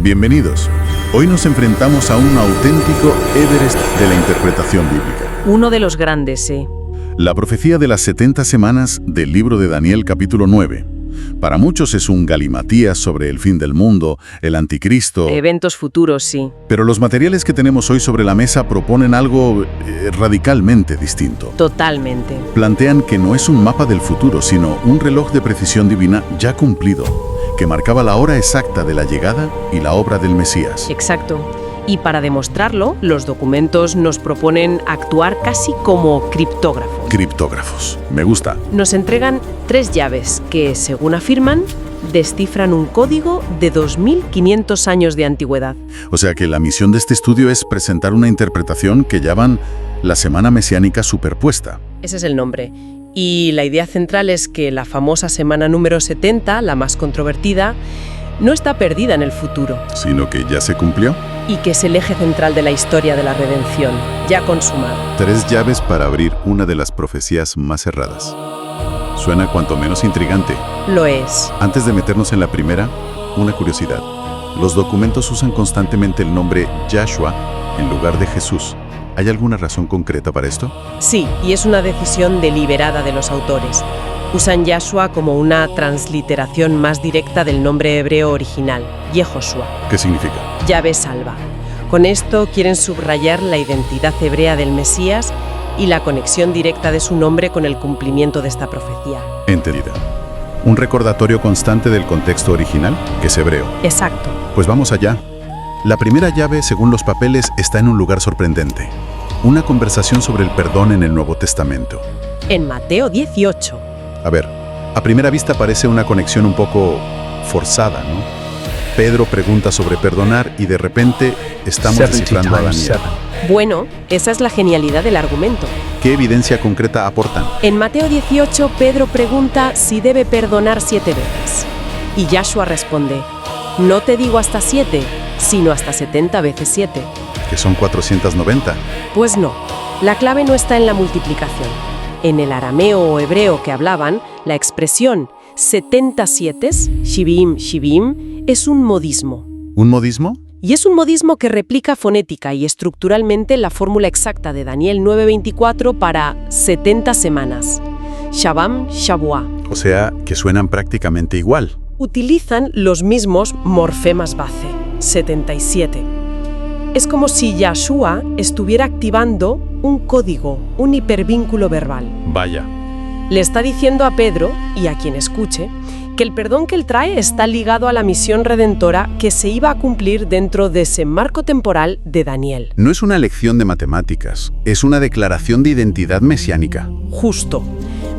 Bienvenidos. Hoy nos enfrentamos a un auténtico Everest de la interpretación bíblica. Uno de los grandes, sí. La profecía de las 70 semanas del libro de Daniel capítulo 9. Para muchos es un galimatías sobre el fin del mundo, el anticristo. Eventos futuros, sí. Pero los materiales que tenemos hoy sobre la mesa proponen algo radicalmente distinto. Totalmente. Plantean que no es un mapa del futuro, sino un reloj de precisión divina ya cumplido, que marcaba la hora exacta de la llegada y la obra del Mesías. Exacto. Y para demostrarlo, los documentos nos proponen actuar casi como criptógrafos. Criptógrafos. Me gusta. Nos entregan 3 llaves que, según afirman, descifran un código de 2500 años de antigüedad. O sea que la misión de este estudio es presentar una interpretación que llaman la semana mesiánica superpuesta. Ese es el nombre. Y la idea central es que la famosa semana número 70, la más controvertida, no está perdida en el futuro, Sino que ya se cumplió. y que es el eje central de la historia de la redención, ya consumada. 3 llaves para abrir una de las profecías más cerradas. Suena cuanto menos intrigante. Lo es. Antes de meternos en la primera, una curiosidad. Los documentos usan constantemente el nombre Yahshua en lugar de Jesús. ¿Hay alguna razón concreta para esto? Sí, y es una decisión deliberada de los autores. Usan Yahshua como una transliteración más directa del nombre hebreo original, Yehoshua, ¿Qué significa? llave salva. Con esto quieren subrayar la identidad hebrea del Mesías y la conexión directa de su nombre con el cumplimiento de esta profecía. Entendida. Un recordatorio constante del contexto original, que es hebreo. Exacto. Pues vamos allá. La primera llave, según los papeles, está en un lugar sorprendente. Una conversación sobre el perdón en el Nuevo Testamento. En Mateo 18. A ver, a primera vista parece una conexión un poco forzada, ¿no? Pedro pregunta sobre perdonar y de repente estamos descifrando a Daniel. Bueno, esa es la genialidad del argumento. ¿Qué evidencia concreta aportan? En Mateo 18, Pedro pregunta si debe perdonar 7 veces. Y Yahshua responde, no te digo hasta 7, sino hasta 70 veces 7. Que son 490. Pues no, la clave no está en la multiplicación. En el arameo o hebreo que hablaban, la expresión 70 sietes, shivim, shivim, es un modismo. ¿Un modismo? Y es un modismo que replica fonética y estructuralmente la fórmula exacta de Daniel 9:24 para 70 semanas. Shabam, Shabua. O sea, que suenan prácticamente igual. Utilizan los mismos morfemas base, 77. Es como si Yahshua estuviera activando un código, un hipervínculo verbal. Vaya. Le está diciendo a Pedro, y a quien escuche, que el perdón que él trae está ligado a la misión redentora que se iba a cumplir dentro de ese marco temporal de Daniel. No es una lección de matemáticas, es una declaración de identidad mesiánica. Justo.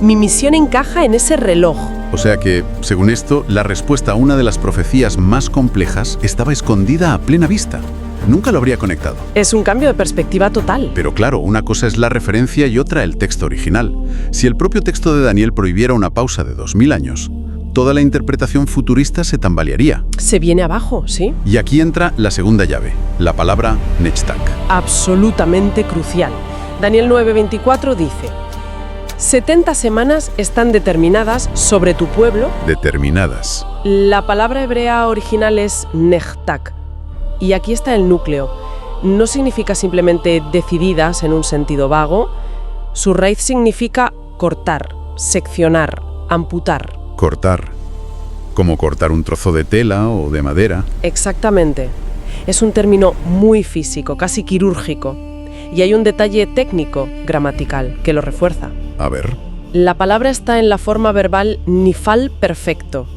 Mi misión encaja en ese reloj. O sea que, según esto, la respuesta a una de las profecías más complejas estaba escondida a plena vista. Nunca lo habría conectado. Es un cambio de perspectiva total. Pero claro, una cosa es la referencia y otra el texto original. Si el propio texto de Daniel prohibiera una pausa de 2000 años, toda la interpretación futurista se tambalearía. Se viene abajo, ¿sí? Y aquí entra la segunda llave, la palabra Nechtak. Absolutamente crucial. Daniel 9:24 dice, 70 semanas están determinadas sobre tu pueblo. Determinadas. La palabra hebrea original es nechtak. Y aquí está el núcleo. No significa simplemente decididas en un sentido vago. Su raíz significa cortar, seccionar, amputar. Cortar. Como cortar un trozo de tela o de madera. Exactamente. Es un término muy físico, casi quirúrgico. Y hay un detalle técnico, gramatical, que lo refuerza. A ver. La palabra está en la forma verbal nifal perfecto.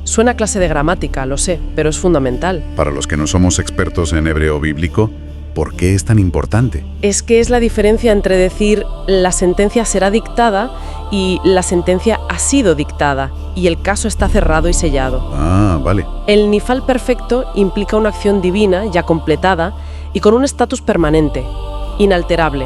Suena a clase de gramática, lo sé, pero es fundamental. Para los que no somos expertos en hebreo bíblico, ¿por qué es tan importante? Es que es la diferencia entre decir la sentencia será dictada y la sentencia ha sido dictada y el caso está cerrado y sellado. Ah, vale. El nifal perfecto implica una acción divina ya completada y con un estatus permanente, inalterable.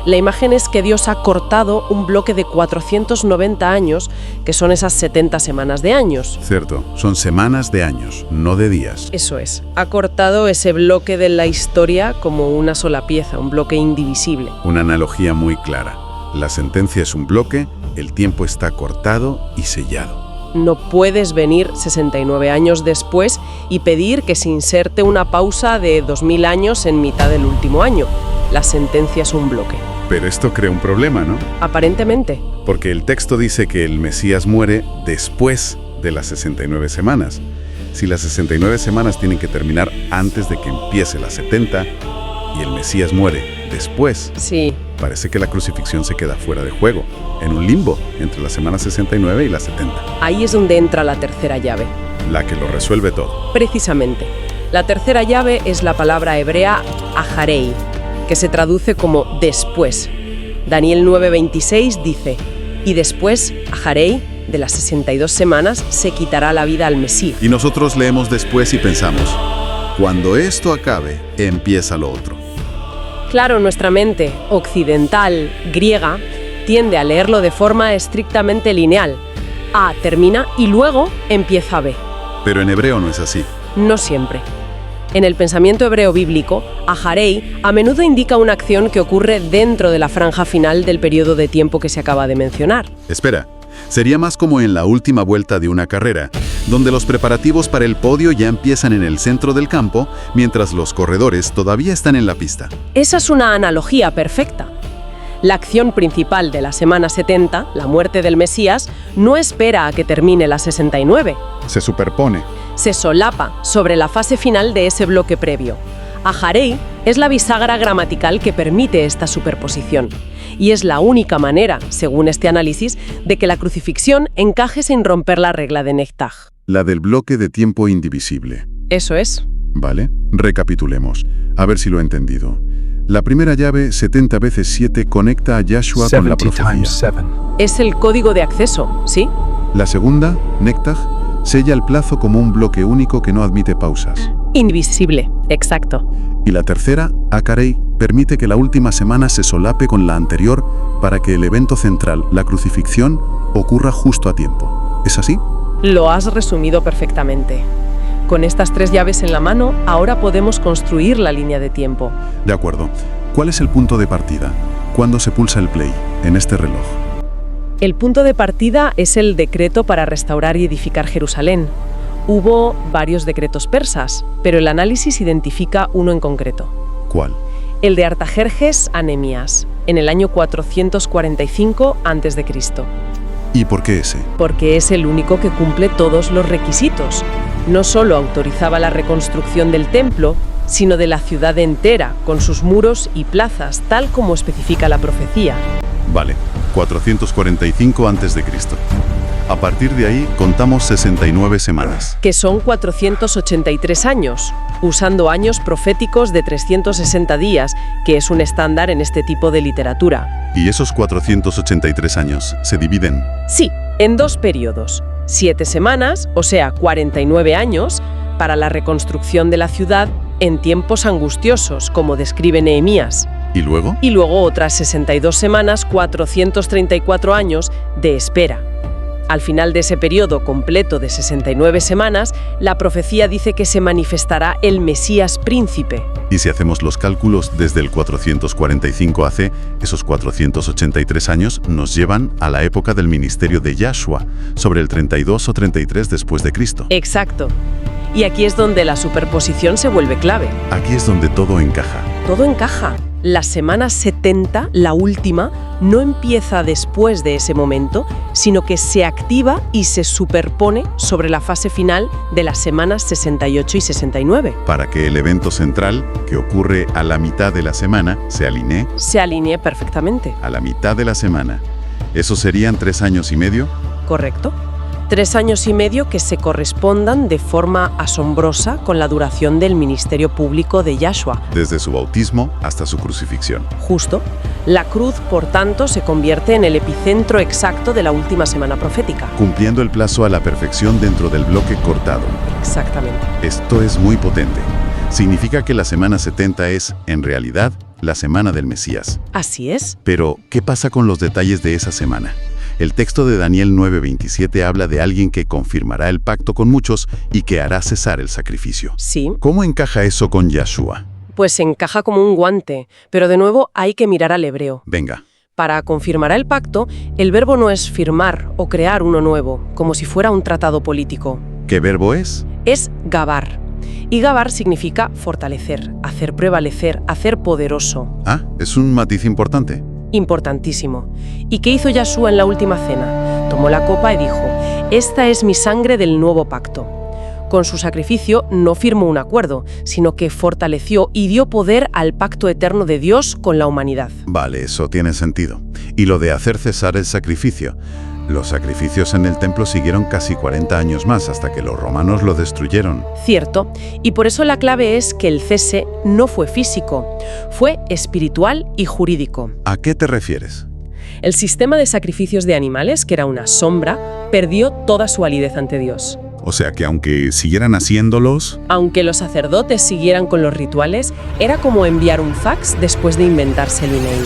La imagen es que Dios ha cortado un bloque de 490 años, que son esas 70 semanas de años. Cierto, son semanas de años, no de días. Eso es, ha cortado ese bloque de la historia como una sola pieza, un bloque indivisible. Una analogía muy clara. La sentencia es un bloque, el tiempo está cortado y sellado. No puedes venir 69 años después y pedir que se inserte una pausa de 2000 años en mitad del último año. La sentencia es un bloque. Pero esto crea un problema, ¿no? Aparentemente. Porque el texto dice que el Mesías muere después de las 69 semanas. Si las 69 semanas tienen que terminar antes de que empiece las 70 y el Mesías muere después, Sí. parece que la crucifixión se queda fuera de juego, en un limbo entre las semanas 69 y las 70. Ahí es donde entra la tercera llave. La que lo resuelve todo. Precisamente. La tercera llave es la palabra hebrea aharei, que se traduce como después. Daniel 9:26 dice, y después, aharei, de las 62 semanas, se quitará la vida al Mesías. Y nosotros leemos después y pensamos, cuando esto acabe, empieza lo otro. Claro, nuestra mente occidental, griega, tiende a leerlo de forma estrictamente lineal. A termina y luego empieza B. Pero en hebreo no es así. No siempre. En el pensamiento hebreo bíblico, aharei a menudo indica una acción que ocurre dentro de la franja final del periodo de tiempo que se acaba de mencionar. Espera, sería más como en la última vuelta de una carrera, donde los preparativos para el podio ya empiezan en el centro del campo, mientras los corredores todavía están en la pista. Esa es una analogía perfecta. La acción principal de la semana 70, la muerte del Mesías, no espera a que termine la 69. Se superpone. Se solapa sobre la fase final de ese bloque previo. Aharei es la bisagra gramatical que permite esta superposición. Y es la única manera, según este análisis, de que la crucifixión encaje sin romper la regla de Nechtag. La del bloque de tiempo indivisible. Eso es. ¿Vale? Recapitulemos. A ver si lo he entendido. La primera llave, 70 veces 7, conecta a Yahshua con la 70 profecía. times 7. Es el código de acceso, ¿sí? La segunda, Nechtag, sella el plazo como un bloque único que no admite pausas. Invisible, exacto. Y la tercera, Aharei, permite que la última semana se solape con la anterior para que el evento central, la crucifixión, ocurra justo a tiempo. ¿Es así? Lo has resumido perfectamente. Con estas tres llaves en la mano, ahora podemos construir la línea de tiempo. De acuerdo. ¿Cuál es el punto de partida? ¿Cuándo se pulsa el play en este reloj? El punto de partida es el decreto para restaurar y edificar Jerusalén. Hubo varios decretos persas, pero el análisis identifica uno en concreto. ¿Cuál? El de Artajerjes a Nehemías, en el año 445 a.C., ¿Y por qué ese? porque es el único que cumple todos los requisitos. No solo autorizaba la reconstrucción del templo, sino de la ciudad entera, con sus muros y plazas, tal como especifica la profecía. Vale, 445 a.C. A partir de ahí contamos 69 semanas. Que son 483 años, usando años proféticos de 360 días, que es un estándar en este tipo de literatura. ¿Y esos 483 años se dividen? Sí, en dos periodos. 7 semanas, o sea, 49 años, para la reconstrucción de la ciudad en tiempos angustiosos, como describe Nehemías. ¿Y luego? Y luego otras 62 semanas, 434 años de espera. Al final de ese periodo completo de 69 semanas, la profecía dice que se manifestará el Mesías príncipe. Y si hacemos los cálculos desde el 445 AC, esos 483 años nos llevan a la época del ministerio de Yahshua, sobre el 32 o 33 después de Cristo. Exacto. Y aquí es donde la superposición se vuelve clave. Aquí es donde todo encaja. Todo encaja. La semana 70, la última, no empieza después de ese momento, sino que se activa y se superpone sobre la fase final de las semanas 68 y 69. Para que el evento central, que ocurre a la mitad de la semana, se alinee Se alinee perfectamente. a la mitad de la semana. ¿Eso serían 3 años y medio? ¿Correcto? 3 años y medio que se correspondan de forma asombrosa con la duración del ministerio público de Yahshua. Desde su bautismo hasta su crucifixión. Justo. La cruz, por tanto, se convierte en el epicentro exacto de la última semana profética. Cumpliendo el plazo a la perfección dentro del bloque cortado. Exactamente. Esto es muy potente. Significa que la semana 70 es, en realidad, la semana del Mesías. Así es. Pero, ¿qué pasa con los detalles de esa semana? El texto de Daniel 9:27 habla de alguien que confirmará el pacto con muchos y que hará cesar el sacrificio. Sí, ¿Cómo encaja eso con Yahshua? pues encaja como un guante, pero de nuevo hay que mirar al hebreo. Venga. Para confirmar el pacto, el verbo no es firmar o crear uno nuevo, como si fuera un tratado político. ¿Qué verbo es? Es gabar. Y gabar significa fortalecer, hacer prevalecer, hacer poderoso. Ah, es un matiz importante. Importantísimo. ¿Y qué hizo Yahshua en la última cena? Tomó la copa y dijo: «Esta es mi sangre del nuevo pacto». Con su sacrificio no firmó un acuerdo, sino que fortaleció y dio poder al pacto eterno de Dios con la humanidad. Vale, eso tiene sentido. Y lo de hacer cesar el sacrificio. Los sacrificios en el templo siguieron casi 40 años más hasta que los romanos lo destruyeron. Cierto, y por eso la clave es que el cese no fue físico, fue espiritual y jurídico. ¿A qué te refieres? El sistema de sacrificios de animales, que era una sombra, perdió toda su validez ante Dios. O sea que aunque siguieran haciéndolos... Aunque los sacerdotes siguieran con los rituales, era como enviar un fax después de inventarse el email.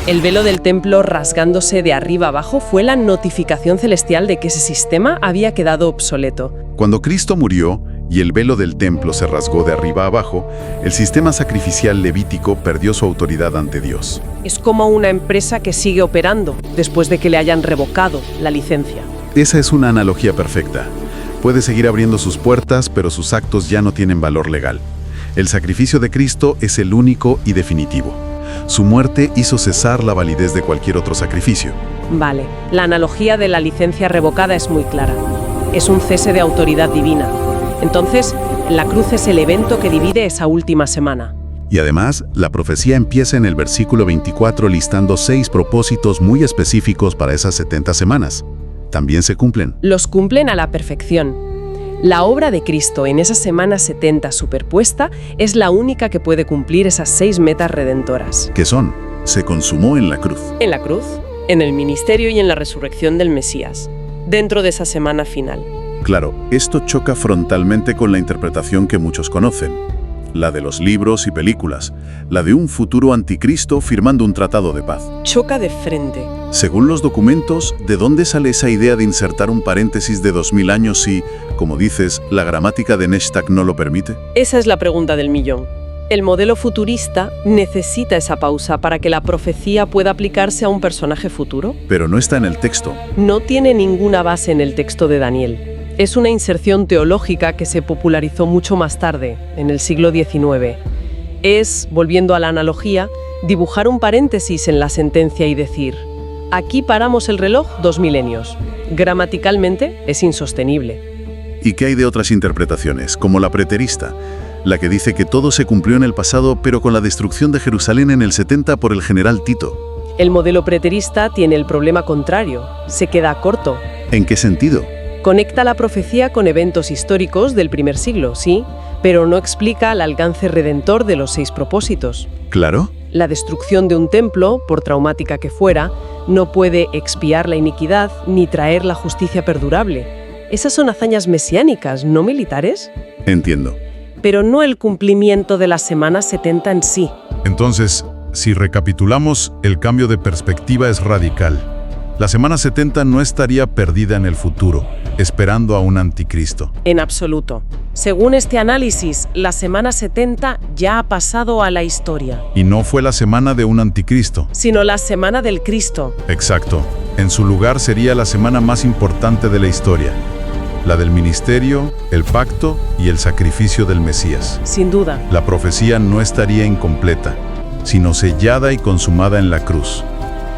El velo del templo rasgándose de arriba abajo fue la notificación celestial de que ese sistema había quedado obsoleto. Cuando Cristo murió y el velo del templo se rasgó de arriba abajo, el sistema sacrificial levítico perdió su autoridad ante Dios. Es como una empresa que sigue operando después de que le hayan revocado la licencia. Esa es una analogía perfecta. Puede seguir abriendo sus puertas, pero sus actos ya no tienen valor legal. El sacrificio de Cristo es el único y definitivo. Su muerte hizo cesar la validez de cualquier otro sacrificio. Vale, la analogía de la licencia revocada es muy clara. Es un cese de autoridad divina. Entonces, la cruz es el evento que divide esa última semana. Y además, la profecía empieza en el versículo 24 listando 6 propósitos muy específicos para esas 70 semanas. También se cumplen. Los cumplen a la perfección. La obra de Cristo en esa semana 70 superpuesta es la única que puede cumplir esas 6 metas redentoras. ¿Qué son? Se consumó en la cruz. En la cruz, en el ministerio y en la resurrección del Mesías, dentro de esa semana final. Claro, esto choca frontalmente con la interpretación que muchos conocen, la de los libros y películas, la de un futuro anticristo firmando un tratado de paz. Choca de frente. Según los documentos, ¿de dónde sale esa idea de insertar un paréntesis de 2000 años si, como dices, la gramática de Neshtak no lo permite? Esa es la pregunta del millón. El modelo futurista necesita esa pausa para que la profecía pueda aplicarse a un personaje futuro. Pero no está en el texto. No tiene ninguna base en el texto de Daniel. Es una inserción teológica que se popularizó mucho más tarde, en el siglo XIX. Es, volviendo a la analogía, dibujar un paréntesis en la sentencia y decir: aquí paramos el reloj 2 milenios. Gramaticalmente es insostenible. ¿Y qué hay de otras interpretaciones, como la preterista, la que dice que todo se cumplió en el pasado, pero con la destrucción de Jerusalén en el 70 por el general Tito? El modelo preterista tiene el problema contrario, se queda corto. ¿En qué sentido? Conecta la profecía con eventos históricos del primer siglo, sí, pero no explica el alcance redentor de los 6 propósitos. ¿Claro? La destrucción de un templo, por traumática que fuera, no puede expiar la iniquidad ni traer la justicia perdurable. Esas son hazañas mesiánicas, no militares. Entiendo. Pero no el cumplimiento de la semana 70 en sí. Entonces, si recapitulamos, el cambio de perspectiva es radical. La semana 70 no estaría perdida en el futuro, esperando a un anticristo. En absoluto. Según este análisis, la semana 70 ya ha pasado a la historia. Y no fue la semana de un anticristo. Sino la semana del Cristo. Exacto. En su lugar sería la semana más importante de la historia. La del ministerio, el pacto y el sacrificio del Mesías. Sin duda. La profecía no estaría incompleta, sino sellada y consumada en la cruz.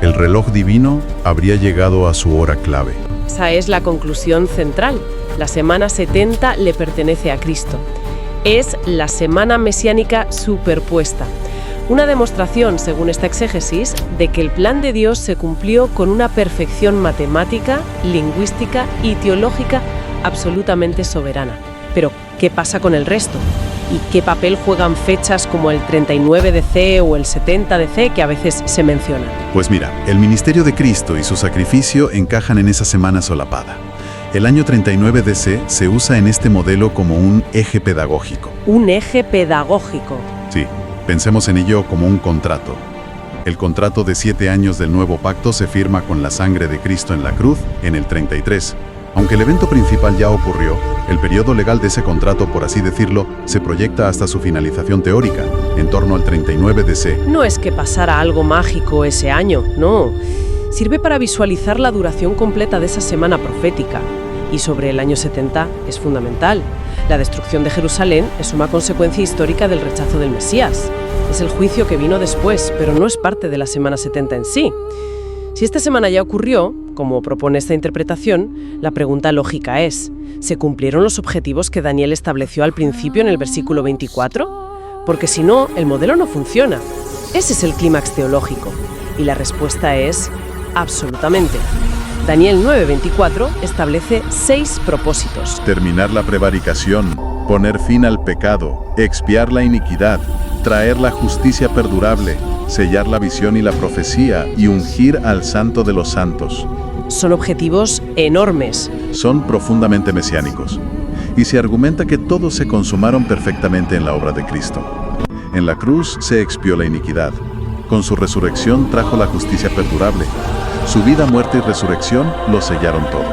El reloj divino habría llegado a su hora clave. Esa es la conclusión central. La semana 70 le pertenece a Cristo. Es la semana mesiánica superpuesta. Una demostración, según esta exégesis, de que el plan de Dios se cumplió con una perfección matemática, lingüística y teológica absolutamente soberana. Pero, ¿qué pasa con el resto? ¿Y qué papel juegan fechas como el 39 DC o el 70 DC que a veces se mencionan? Pues mira, el ministerio de Cristo y su sacrificio encajan en esa semana solapada. El año 39 DC se usa en este modelo como un eje pedagógico. Un eje pedagógico. Sí, pensemos en ello como un contrato. El contrato de 7 años del nuevo pacto se firma con la sangre de Cristo en la cruz en el 33, Aunque el evento principal ya ocurrió, el periodo legal de ese contrato, por así decirlo, se proyecta hasta su finalización teórica, en torno al 39 DC. No es que pasara algo mágico ese año, no. Sirve para visualizar la duración completa de esa semana profética. Y sobre el año 70 es fundamental. La destrucción de Jerusalén es una consecuencia histórica del rechazo del Mesías. Es el juicio que vino después, pero no es parte de la semana 70 en sí. Si esta semana ya ocurrió, como propone esta interpretación, la pregunta lógica es: ¿se cumplieron los objetivos que Daniel estableció al principio en el versículo 24? Porque si no, el modelo no funciona. Ese es el clímax teológico. Y la respuesta es: absolutamente. Daniel 9:24 establece 6 propósitos. Terminar la prevaricación, poner fin al pecado, expiar la iniquidad, traer la justicia perdurable, sellar la visión y la profecía y ungir al Santo de los Santos. Son objetivos enormes. Son profundamente mesiánicos. Y se argumenta que todos se consumaron perfectamente en la obra de Cristo. En la cruz se expió la iniquidad. Con su resurrección trajo la justicia perdurable. Su vida, muerte y resurrección lo sellaron todo.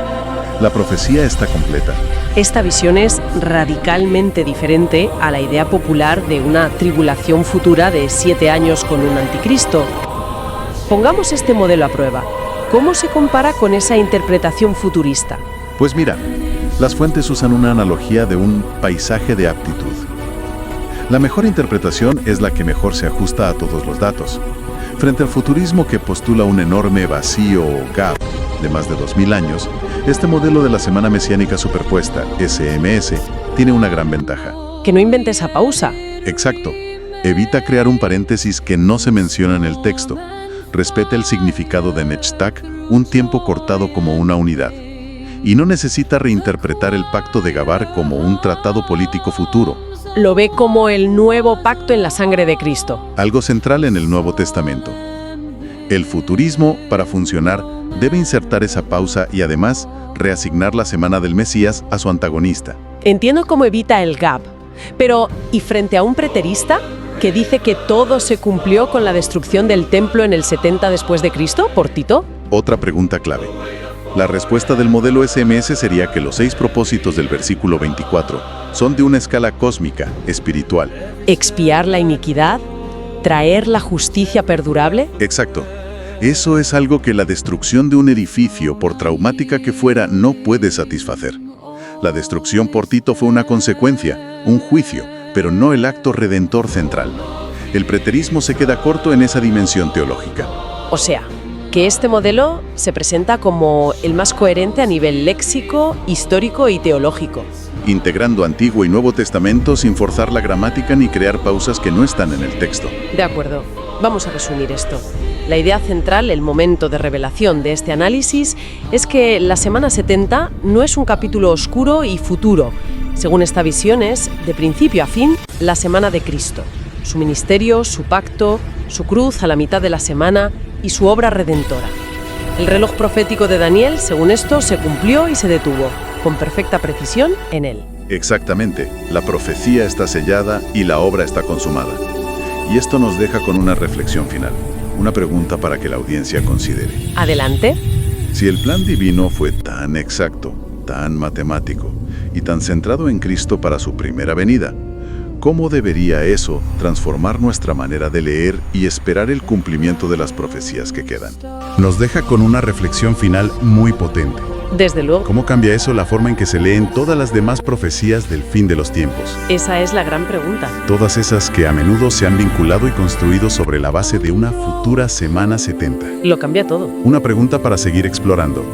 La profecía está completa. Esta visión es radicalmente diferente a la idea popular de una tribulación futura de 7 años con un anticristo. Pongamos este modelo a prueba. ¿Cómo se compara con esa interpretación futurista? Pues mira, las fuentes usan una analogía de un paisaje de aptitud. La mejor interpretación es la que mejor se ajusta a todos los datos. Frente al futurismo que postula un enorme vacío o gap de más de 2000 años, este modelo de la semana mesiánica superpuesta, SMS, tiene una gran ventaja. Que no invente esa pausa. Exacto. Evita crear un paréntesis que no se menciona en el texto. Respeta el significado de Netztag, un tiempo cortado como una unidad. Y no necesita reinterpretar el pacto de Gabar como un tratado político futuro. Lo ve como el nuevo pacto en la sangre de Cristo. Algo central en el Nuevo Testamento. El futurismo, para funcionar, debe insertar esa pausa y además reasignar la semana del Mesías a su antagonista. Entiendo cómo evita el gap, pero ¿y frente a un preterista que dice que todo se cumplió con la destrucción del templo en el 70 después de Cristo, por Tito? Otra pregunta clave. La respuesta del modelo SMS sería que los 6 propósitos del versículo 24 son de una escala cósmica, espiritual. ¿Expiar la iniquidad? ¿Traer la justicia perdurable? Exacto. Eso es algo que la destrucción de un edificio, por traumática que fuera, no puede satisfacer. La destrucción por Tito fue una consecuencia, un juicio, pero no el acto redentor central. El preterismo se queda corto en esa dimensión teológica. O sea, que este modelo se presenta como el más coherente a nivel léxico, histórico y teológico. Integrando Antiguo y Nuevo Testamento sin forzar la gramática ni crear pausas que no están en el texto. De acuerdo. Vamos a resumir esto. La idea central, el momento de revelación de este análisis, es que la semana 70 no es un capítulo oscuro y futuro. Según esta visión es, de principio a fin, la semana de Cristo. Su ministerio, su pacto, su cruz a la mitad de la semana y su obra redentora. El reloj profético de Daniel, según esto, se cumplió y se detuvo, con perfecta precisión en él. Exactamente. La profecía está sellada y la obra está consumada. Y esto nos deja con una reflexión final. Una pregunta para que la audiencia considere. Adelante. Si el plan divino fue tan exacto, tan matemático y tan centrado en Cristo para su primera venida, ¿cómo debería eso transformar nuestra manera de leer y esperar el cumplimiento de las profecías que quedan? Nos deja con una reflexión final muy potente. Desde luego. ¿Cómo cambia eso la forma en que se leen todas las demás profecías del fin de los tiempos? Esa es la gran pregunta. Todas esas que a menudo se han vinculado y construido sobre la base de una futura semana 70. Lo cambia todo. Una pregunta para seguir explorando.